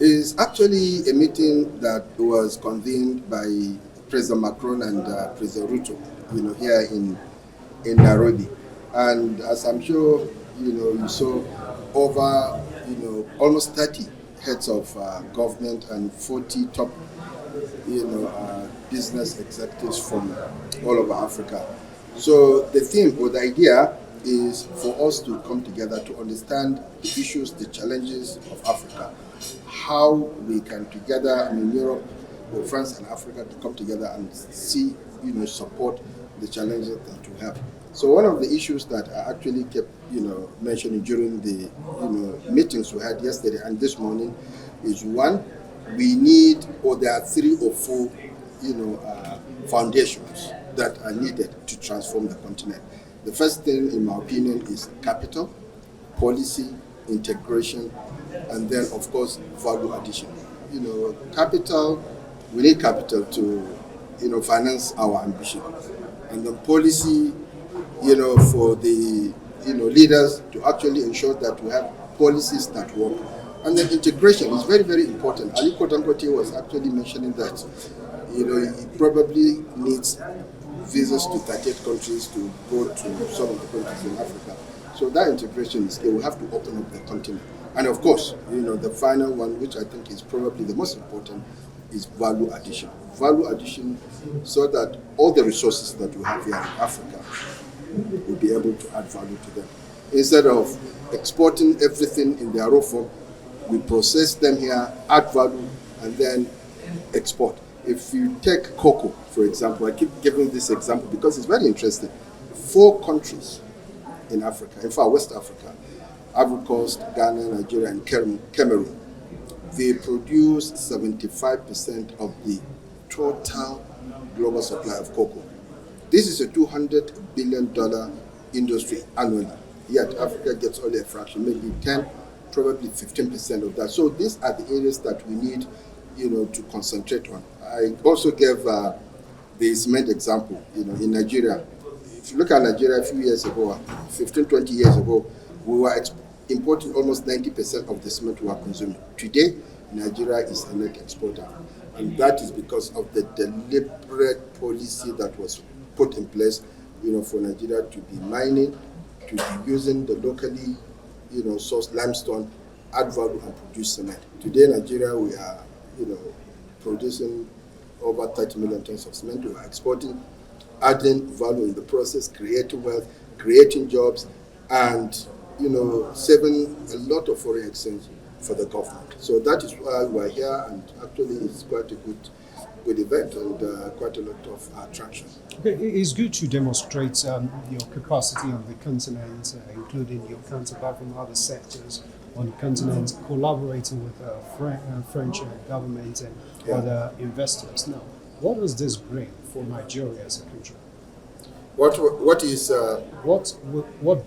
is actually a meeting that was convened by President Macron and President Ruto, here in Nairobi. And as I'm sure, you saw over, almost 30 heads of government and 40 top, business executives from all over Africa. So the theme or the idea is for us to come together to understand the issues, the challenges of Africa, how we can together, Europe, or France and Africa to come together and see, support the challenges that we have. So one of the issues that I actually kept, mentioning during the, meetings we had yesterday and this morning is one, we need, or there are 3 or 4, foundations that are needed to transform the continent. The first thing, in my opinion, is capital, policy, integration, and then, of course, value addition. Capital, we need capital to, finance our ambition. And then policy, for the, leaders to actually ensure that we have policies that work. And then integration is very, very important. Aliko Dangote was actually mentioning that, he probably needs visas to 38 countries to go to some of the countries in Africa. So that integration is key. We have to open up the continent. And of course, the final one, which I think is probably the most important, is value addition. Value addition so that all the resources that we have here in Africa will be able to add value to them. Instead of exporting everything in their raw form, we process them here, add value, and then export. If you take cocoa, for example, I keep giving this example because it's very interesting. 4 countries in Africa, in fact, West Africa, Ivory Coast, Ghana, Nigeria, and Cameroon, they produce 75% of the total global supply of cocoa. This is a $200 billion industry annually, yet Africa gets only a fraction, maybe 10, probably 15% of that. So these are the areas that we need, to concentrate on. I also gave the cement example, in Nigeria. If you look at Nigeria a few years ago, 15, 20 years ago, we were importing almost 90% of the cement we are consuming. Today, Nigeria is a net exporter. And that is because of the deliberate policy that was put in place, for Nigeria to be mining, to be using the locally, sourced limestone, add value and produce cement. Today, Nigeria, we are, producing over 30 million tons of cement. We are exporting, adding value in the process, creating wealth, creating jobs, and saving a lot of foreign exchange for the government. So that is why we're here, and actually it's quite a good event and quite a lot of attraction. Okay, it's good to demonstrate your capacity on the continent, including your counterpart from other sectors on the continent, collaborating with French government and other investors. Now, what does this bring for Nigeria as a country? What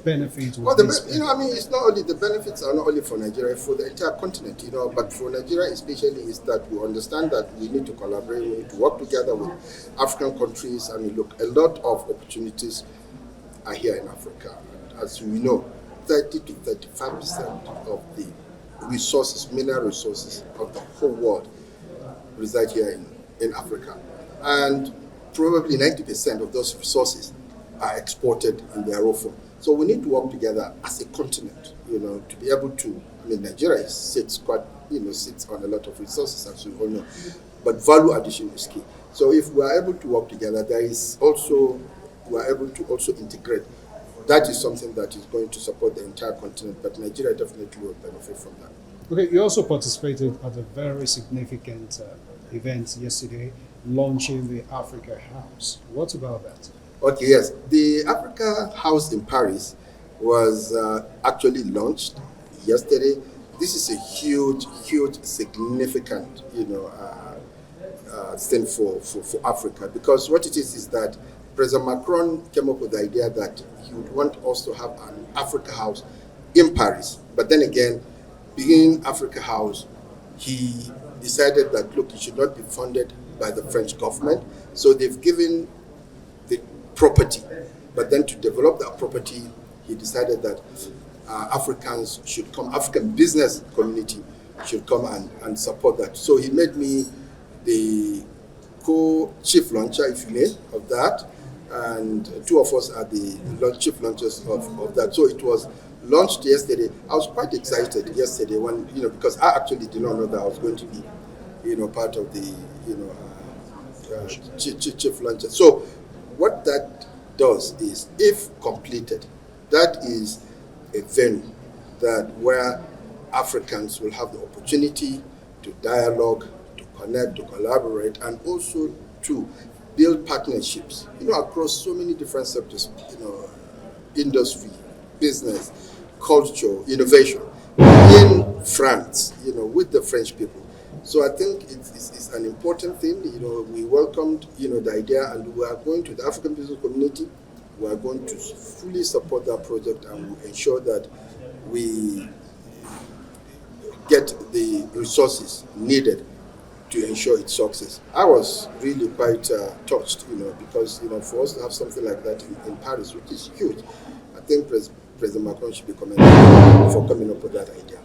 benefit will this bring? It's not only the benefits are not only for Nigeria, for the entire continent, but for Nigeria especially is that we understand that we need to collaborate, we need to work together with African countries, and look, a lot of opportunities are here in Africa. And as we know, 30 to 35% of the resources, mineral resources of the whole world reside here in Africa. And probably 90% of those resources are exported in their raw form. So we need to work together as a continent, to be able to, Nigeria sits on a lot of resources, as we all know, but value addition is key. So if we are able to work together, we are able to also integrate. That is something that is going to support the entire continent, but Nigeria definitely will benefit from that. Okay, you also participated at a very significant event yesterday, launching the Africa House. What about that? Okay, yes. The Africa House in Paris was actually launched yesterday. This is a huge, significant, thing for Africa, because what it is that President Macron came up with the idea that he would want us to have an Africa House in Paris. But then again, being Africa House, he decided that, look, it should not be funded by the French government. So they've given the property. But then to develop that property, he decided that Africans should come, African business community should come and support that. So he made me the co-chief launcher, if you may, of that, and two of us are the chief launchers of that. So it was launched yesterday. I was quite excited yesterday when, because I actually did not know that I was going to be, part of the, chief launcher. So what that does is, if completed, that is a venue that where Africans will have the opportunity to dialogue, to connect, to collaborate, and also to build partnerships, across so many different sectors, industry, business, culture, innovation, in France, with the French people. So I think it's an important thing. We welcomed, the idea, and we are going to the African business community. We are going to fully support that project and ensure that we get the resources needed to ensure its success. I was really quite touched, because, for us to have something like that in Paris, which is huge, I think President Macron should be commended for coming up with that idea.